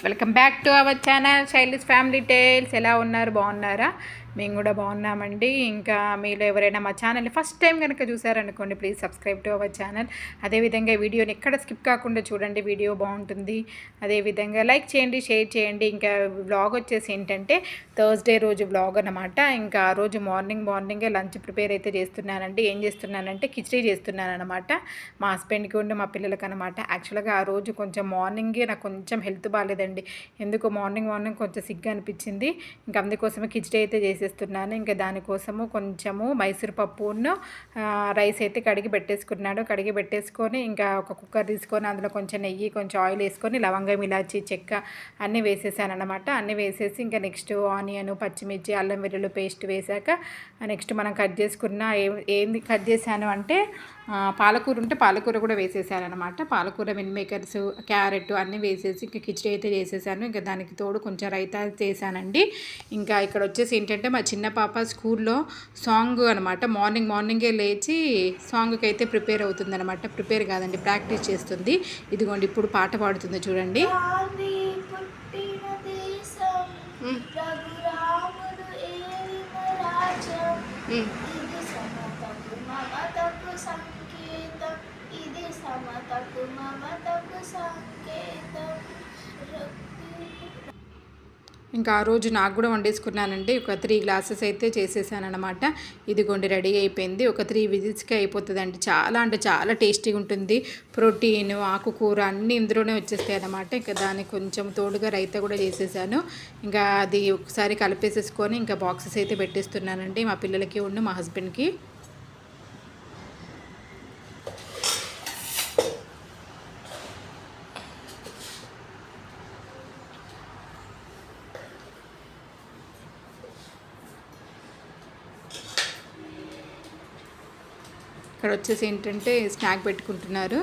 Welcome back to our channel Shaili's family tales. ఎలా ఉన్నారు? బాగున్నారా? మేము కూడా బాగున్నామండి. ఇంకా మీరు ఎవరైనా మా ఛానల్ని ఫస్ట్ టైం కనుక చూసారనుకోండి, please subscribe to our channel. అదేవిధంగా వీడియోని ఎక్కడ స్కిప్ కాకుండా చూడండి, వీడియో బాగుంటుంది. అదేవిధంగా లైక్ చేయండి, షేర్ చేయండి. ఇంకా వ్లాగ్ వచ్చేసి ఏంటంటే థర్స్డే రోజు వ్లాగ్ అనమాట. ఇంకా ఆ రోజు మార్నింగే లంచ్ ప్రిపేర్ అయితే చేస్తున్నానండి. ఏం చేస్తున్నానంటే కిచడీ చేస్తున్నాను అనమాట. మా హస్బెండ్కి ఉండి మా పిల్లలకి అనమాట. యాక్చువల్గా ఆ రోజు కొంచెం మార్నింగే నాకు కొంచెం హెల్త్ బాగాలేదండి. ఎందుకో మార్నింగ్ కొంచెం సిగ్గా అనిపించింది. ఇంకా అందుకోసమే కిచడీ అయితే చేసేస్తున్నాను. ఇంకా దానికోసము కొంచెము మైసూర్ పప్పును రైస్ అయితే కడిగి పెట్టేసుకొని ఇంకా ఒక కుక్కర్ తీసుకొని అందులో కొంచెం నెయ్యి, కొంచెం ఆయిల్ వేసుకొని లవంగం, ఇలాచి, చెక్క అన్నీ వేసేసాను అనమాట. అన్నీ వేసేసి ఇంకా నెక్స్ట్ ఆనియన్, పచ్చిమిర్చి, అల్లం వెల్లుల్లి పేస్ట్ వేసాక నెక్స్ట్ మనం కట్ చేసుకున్న ఏంది కట్ చేశాను అంటే పాలకూర ఉంటే పాలకూర కూడా వేసేసాను అనమాట. పాలకూర, మిల్ మేకర్స్, క్యారెట్ అన్నీ వేసేసి ఇంకా కిచడీ అయితే చేసేసాను. ఇంకా దానికి తోడు కొంచెం రైతా చేశానండి. ఇంకా ఇక్కడ వచ్చేసి ఏంటంటే మా చిన్న పాప స్కూల్లో సాంగ్ అనమాట. మార్నింగే లేచి సాంగ్కి అయితే ప్రిపేర్ అవుతుంది అనమాట. ప్రిపేర్ కాదండి, ప్రాక్టీస్ చేస్తుంది. ఇదిగోండి ఇప్పుడు పాట పాడుతుంది చూడండి. ఇంకా ఆ రోజు నాకు కూడా వండేసుకున్నానండి. ఒక 3 గ్లాసెస్ అయితే చేసేసాను అనమాట. ఇదిగోండి రెడీ అయిపోయింది. ఒక 3 విజిల్స్కి అయిపోతుందండి. అంటే చాలా టేస్టీగా ఉంటుంది. ప్రోటీన్, ఆకుకూర అన్నీ ఇందులోనే వచ్చేస్తాయి అనమాట. ఇంకా దానికి కొంచెం తోడుగా రైతా కూడా చేసేసాను. ఇంకా అది ఒకసారి కలిపేసేసుకొని ఇంకా బాక్సెస్ అయితే పెట్టేస్తున్నానండి మా పిల్లలకి ఉండి మా హస్బెండ్కి. ఇక్కడ వచ్చేసి ఏంటంటే స్నాక్ పెట్టుకుంటున్నారు.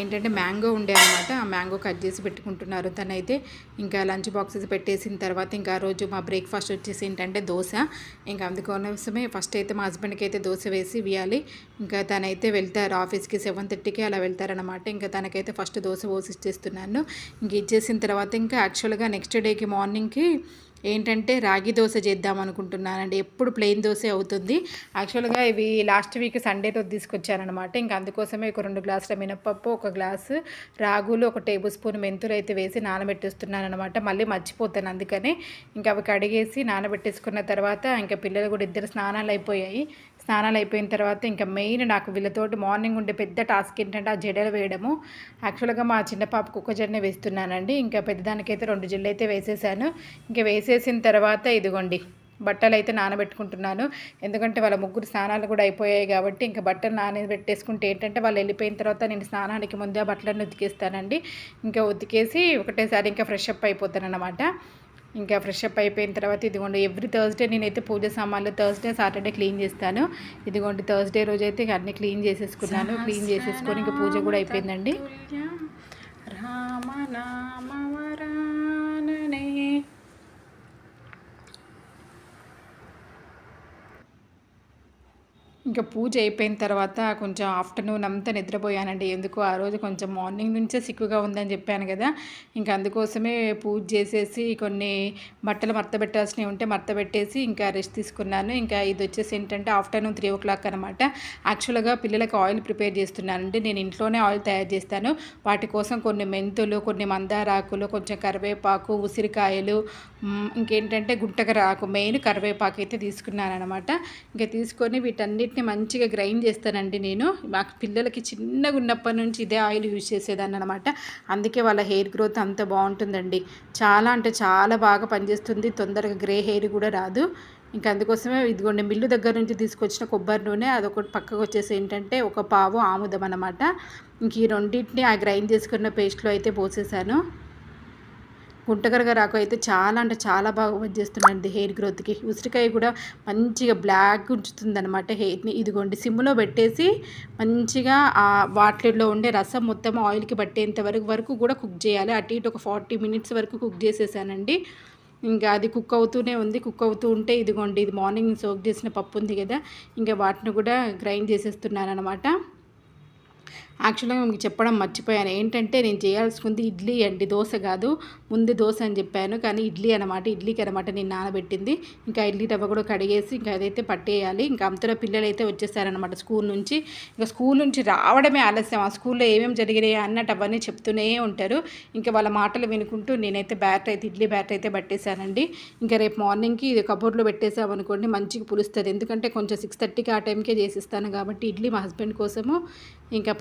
ఏంటంటే మ్యాంగో ఉండే అనమాట. ఆ మ్యాంగో కట్ చేసి పెట్టుకుంటున్నారు తనైతే. ఇంకా లంచ్ బాక్సెస్ పెట్టేసిన తర్వాత ఇంకా ఆ రోజు మా బ్రేక్ఫాస్ట్ వచ్చేసి ఏంటంటే దోశ. ఇంకా అందుకోసమే ఫస్ట్ అయితే మా హస్బెండ్కి అయితే దోశ వేసి ఇవ్వాలి. ఇంకా తనైతే వెళ్తారు ఆఫీస్కి 7:30కి అలా వెళ్తారనమాట. ఇంకా తనకైతే ఫస్ట్ దోశ పోసి ఇచ్చేస్తున్నాను. ఇంక ఇచ్చేసిన తర్వాత ఇంకా యాక్చువల్గా నెక్స్ట్ డేకి మార్నింగ్కి ఏంటంటే రాగి దోశ చేద్దాం అనుకుంటున్నానండి. ఎప్పుడు ప్లెయిన్ దోశ అవుతుంది. యాక్చువల్గా ఇవి లాస్ట్ వీక్ సండే రోజు తీసుకొచ్చానమాట. ఇంకా అందుకోసమే ఒక 2 గ్లాసుల మినపప్పు, 1 గ్లాసు రాగులు, 1 టేబుల్ స్పూన్ మెంతులు అయితే వేసి నానబెట్టేస్తున్నాను అనమాట. మళ్ళీ మర్చిపోతాను, అందుకని ఇంకా అవి కడిగేసి నానబెట్టేసుకున్న తర్వాత ఇంకా పిల్లలు కూడా 2 స్నానాలు అయిపోయాయి. స్నానాలు అయిపోయిన తర్వాత ఇంకా మెయిన్ నాకు వీళ్ళతోటి మార్నింగ్ ఉండే పెద్ద టాస్క్ ఏంటంటే ఆ జడలు వేయడము. యాక్చువల్గా మా చిన్న పాపకు ఒక జడనే వేస్తున్నానండి. ఇంకా పెద్దదానికైతే 2 జడలు అయితే వేసేసాను. ఇంకా వేసేసిన తర్వాత ఇదిగోండి బట్టలు అయితే నానబెట్టుకుంటున్నాను. ఎందుకంటే వాళ్ళ ముగ్గురు స్నానాలు కూడా అయిపోయాయి కాబట్టి ఇంకా బట్టలు నానబెట్టేసుకుంటే ఏంటంటే వాళ్ళు వెళ్ళిపోయిన తర్వాత నేను స్నానానికి ముందే ఆ బట్టలను ఉతికేస్తానండి. ఇంకా ఉతికేసి ఒకటేసారి ఇంకా ఫ్రెష్ అప్ అయిపోతాను అనమాట. ఇంకా ఫ్రెష్ అప్ అయిపోయిన తర్వాత ఇదిగోండి ఎవ్రీ థర్స్డే నేనైతే పూజ సామాన్లు థర్స్డే, సాటర్డే క్లీన్ చేస్తాను. ఇదిగోండి థర్స్డే రోజు అయితే అన్నీ క్లీన్ చేసేసుకున్నాను. క్లీన్ చేసేసుకొని ఇంకా పూజ కూడా అయిపోయిందండి. రామనామవరాననే ఇంకా పూజ అయిపోయిన తర్వాత కొంచెం ఆఫ్టర్నూన్ అంతా నిద్రపోయానండి. ఎందుకు ఆ రోజు కొంచెం మార్నింగ్ నుంచే సిక్కుగా ఉందని చెప్పాను కదా. ఇంకా అందుకోసమే పూజ చేసేసి కొన్ని బట్టలు మడతపెట్టాల్సినవి ఉంటే మడతపెట్టేసి ఇంకా రెస్ట్ తీసుకున్నాను. ఇంకా ఇది వచ్చేసి ఏంటంటే ఆఫ్టర్నూన్ 3 o'clock అనమాట. యాక్చువల్గా పిల్లలకి ఆయిల్ ప్రిపేర్ చేస్తున్నానండి. నేను ఇంట్లోనే ఆయిల్ తయారు చేస్తాను. వాటి కోసం కొన్ని మెంతులు, కొన్ని మందారాకులు, కొంచెం కరివేపాకు, ఉసిరికాయలు, ఇంకేంటంటే గుంటకరాకు, మెయిన్ కరివేపాకు అయితే తీసుకున్నాను అనమాట. ఇంకా తీసుకొని వీటన్నిటిని మంచిగా గ్రైండ్ చేస్తానండి. నేను మాకు పిల్లలకి చిన్నగా ఉన్నప్పటి నుంచి ఇదే ఆయిల్ యూజ్ చేసేదాన్ని అనమాట. అందుకే వాళ్ళ హెయిర్ గ్రోత్ అంత బాగుంటుందండి. చాలా అంటే చాలా బాగా పనిచేస్తుంది. తొందరగా గ్రే హెయిర్ కూడా రాదు. ఇంకా అందుకోసమే ఇదిగోండి మిల్లు దగ్గర నుంచి తీసుకొచ్చిన కొబ్బరి నూనె అదొకటి పక్కకు వచ్చేసి ఏంటంటే 1 పావు ఆముదం అనమాట. ఇంక ఈ రెండింటిని ఆ గ్రైండ్ చేసుకున్న పేస్ట్లో అయితే పోసేసాను. గుంటగరగరాకు అయితే చాలా అంటే చాలా బాగా పనిచేస్తుందండి హెయిర్ గ్రోత్కి. ఉసిరికాయ కూడా మంచిగా బ్లాక్ ఉంచుతుంది అనమాట హెయిర్ని. ఇదిగోండి సిమ్లో పెట్టేసి మంచిగా ఆ వాటిలో ఉండే రసం మొత్తం ఆయిల్కి పట్టేంత వరకు కూడా కుక్ చేయాలి. అటు ఇటు ఒక 40 minutes వరకు కుక్ చేసేసానండి. ఇంకా అది కుక్ అవుతూనే ఉంది. కుక్ అవుతూ ఉంటే ఇదిగోండి ఇది మార్నింగ్ సోక్ చేసిన పప్పు ఉంది కదా, ఇంకా వాటిని కూడా గ్రైండ్ చేసేస్తున్నాను అనమాట. యాక్చువల్గా మీకు చెప్పడం మర్చిపోయాను. ఏంటంటే నేను చేయాల్సింది ఇడ్లీ అండి, దోశ కాదు. ముందు దోశ అని చెప్పాను, కానీ ఇడ్లీ అనమాట. ఇడ్లీకి అనమాట నేను నానబెట్టింది. ఇంకా ఇడ్లీ రవ్వ కూడా కడిగేసి ఇంకా అదైతే పట్టేయాలి. ఇంకా అంతలో పిల్లలు అయితే వచ్చేసారనమాట స్కూల్ నుంచి. ఇంకా స్కూల్ నుంచి రావడమే ఆలస్యం. ఆ స్కూల్లో ఏమేమి జరిగినాయి అన్నట్టు అవన్నీ చెప్తూనే ఉంటారు. ఇంకా వాళ్ళ మాటలు వినుకుంటూ నేనైతే ఇడ్లీ బ్యాటర్ అయితే పట్టేశానండి. ఇంకా రేపు మార్నింగ్కి ఇది కబోర్డ్లో పెట్టేసామనుకోండి మంచిగా పులుస్తుంది. ఎందుకంటే కొంచెం 6:30కి ఆ టైంకే చేసిస్తాను కాబట్టి ఇడ్లీ మా హస్బెండ్ కోసము ఇంకా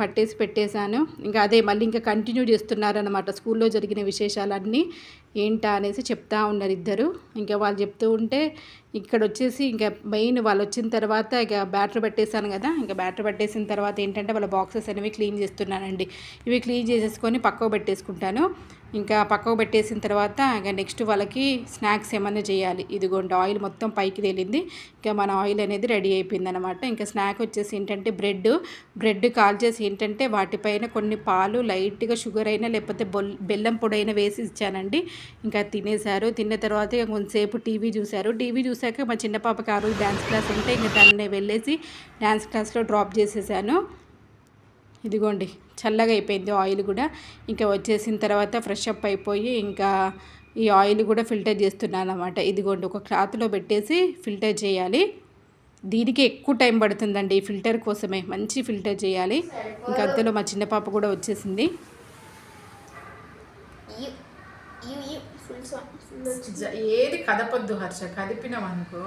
పెట్టేశాను. ఇంకా అదే మళ్ళీ ఇంకా కంటిన్యూ చేస్తున్నారనమాట స్కూల్లో జరిగిన విశేషాలన్నీ ఏంటా అనేసి చెప్తా ఉన్నారు ఇద్దరు. ఇంకా వాళ్ళు చెప్తూ ఉంటే ఇక్కడ వచ్చేసి ఇంకా మెయిన్ వాళ్ళు వచ్చిన తర్వాత ఇక బ్యాటర్ పెట్టేశాను కదా. ఇంకా బ్యాటర్ పెట్టేసిన తర్వాత ఏంటంటే వాళ్ళ బాక్సెస్ అనేవి క్లీన్ చేస్తున్నానండి. ఇవి క్లీన్ చేసేసుకొని పక్కకు పెట్టేసుకుంటాను. ఇంకా పక్కకు పెట్టేసిన తర్వాత ఇంకా నెక్స్ట్ వాళ్ళకి స్నాక్స్ ఏమన్నా చేయాలి. ఇదిగోండి ఆయిల్ మొత్తం పైకి తేలింది. ఇంకా మన ఆయిల్ అనేది రెడీ అయిపోయింది అనమాట. ఇంకా స్నాక్ వచ్చేసి ఏంటంటే బ్రెడ్ కాల్ చేసి ఏంటంటే వాటిపైన కొన్ని పాలు లైట్గా షుగర్ అయినా లేకపోతే బెల్లం పొడి అయినా వేసి ఇచ్చానండి. ఇంకా తినేశారు. తిన్న తర్వాత ఇక కొంతసేపు టీవీ చూశారు. టీవీ చూశాక మా చిన్న పాపకి ఆ రోజు డ్యాన్స్ క్లాస్ ఉంటే ఇంకా దాన్ని వెళ్ళేసి డ్యాన్స్ క్లాస్లో డ్రాప్ చేసేసాను. ఇదిగోండి చల్లగా అయిపోయింది ఆయిల్ కూడా. ఇంకా వచ్చేసిన తర్వాత ఫ్రెష్ అప్ అయిపోయి ఇంకా ఈ ఆయిల్ కూడా ఫిల్టర్ చేస్తున్నాను అనమాట. ఇదిగోండి ఒక క్లాత్లో పెట్టేసి ఫిల్టర్ చేయాలి. దీనికి ఎక్కువ టైం పడుతుందండి ఈ ఫిల్టర్ కోసమే, మంచి ఫిల్టర్ చేయాలి. ఇంకా అంతలో మా చిన్న పాప కూడా వచ్చేసింది. ఏది కదపొద్దు హర్ష, కదిపినామనుకో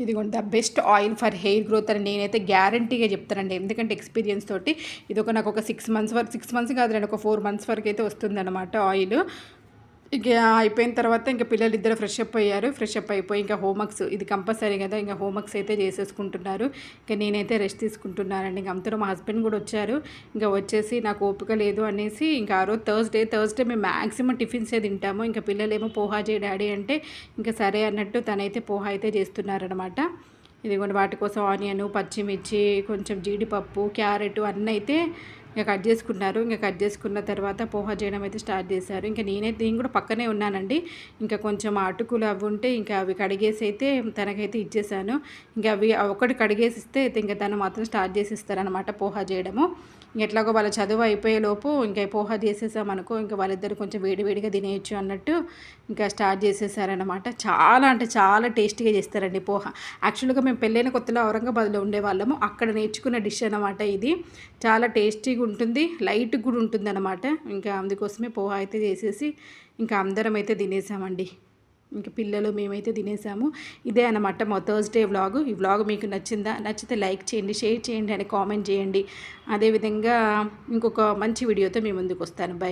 ఇదిగోండి the best oil for hair growth అని నేనైతే గ్యారంటీగా చెప్తానండి. ఎందుకంటే ఎక్స్పీరియన్స్ తోటి ఇది నాకు ఒక 6 months వరకు, 6 months కాదులేండి, ఒక 4 months వరకు అయితే వస్తుందన్నమాట ఆయిల్. ఇక అయిపోయిన తర్వాత ఇంకా పిల్లలు ఇద్దరు ఫ్రెష్ అప్ అయ్యారు. ఫ్రెష్ అప్ అయిపోయి ఇంకా హోంవర్క్స్ ఇది కంపల్సరీ కదా, ఇంకా హోంవర్క్స్ అయితే చేసేసుకుంటున్నారు. ఇంకా నేనైతే రెస్ట్ తీసుకుంటున్నానండి. ఇంకా అంతలో మా హస్బెండ్ కూడా వచ్చారు. ఇంకా వచ్చేసి నాకు ఓపిక లేదు అనేసి ఇంకా ఆ రోజు థర్స్డే మేము మ్యాక్సిమం టిఫిన్సే తింటాము. ఇంకా పిల్లలేమో పోహా చేయ డాడీ అంటే ఇంకా సరే అన్నట్టు తనైతే పోహా అయితే చేస్తున్నారనమాట. ఇదిగోండి వాటి కోసం ఆనియన్, పచ్చిమిర్చి, కొంచెం జీడిపప్పు, క్యారెట్ అన్నీ అయితే ఇంకా కట్ చేసుకున్నారు. ఇంకా కట్ చేసుకున్న తర్వాత పోహా చేయడం అయితే స్టార్ట్ చేశారు. ఇంకా నేను కూడా పక్కనే ఉన్నానండి. ఇంకా కొంచెం అటుకులు అవి ఉంటే ఇంకా అవి కడిగేసి అయితే తనకైతే ఇచ్చేసాను. ఇంకా అవి ఒకటి కడిగేసిస్తే ఇంకా తను మాత్రం స్టార్ట్ చేసిస్తారనమాట పోహా చేయడము. ఎట్లాగో వాళ్ళ చదువు అయిపోయేలోపు ఇంకా పోహా చేసేసామనుకో ఇంకా వాళ్ళిద్దరు కొంచెం వేడివేడిగా తినేయచ్చు అన్నట్టు ఇంకా స్టార్ట్ చేసేసారనమాట. చాలా అంటే చాలా టేస్టీగా చేస్తారండి పోహా. యాక్చువల్గా మేము పెళ్ళైన కొత్తలో ఔరంగాబాద్లో ఉండేవాళ్ళము. అక్కడ నేర్చుకున్న డిష్ అనమాట ఇది. చాలా టేస్టీగా ఉంటుంది, లైట్ కూడా ఉంటుంది అనమాట. ఇంకా అందుకోసమే పోహా అయితే చేసేసి ఇంకా అందరం అయితే తినేసామండి. ఇంకా పిల్లలు మేమైతే తినేసాము. ఇదే అనమాట మా థర్స్డే వ్లాగ్. ఈ వ్లాగ్ మీకు నచ్చిందా? నచ్చితే లైక్ చేయండి, షేర్ చేయండి అని కామెంట్ చేయండి. అదేవిధంగా ఇంకొక మంచి వీడియోతో మీ ముందుకు వస్తాను. బై.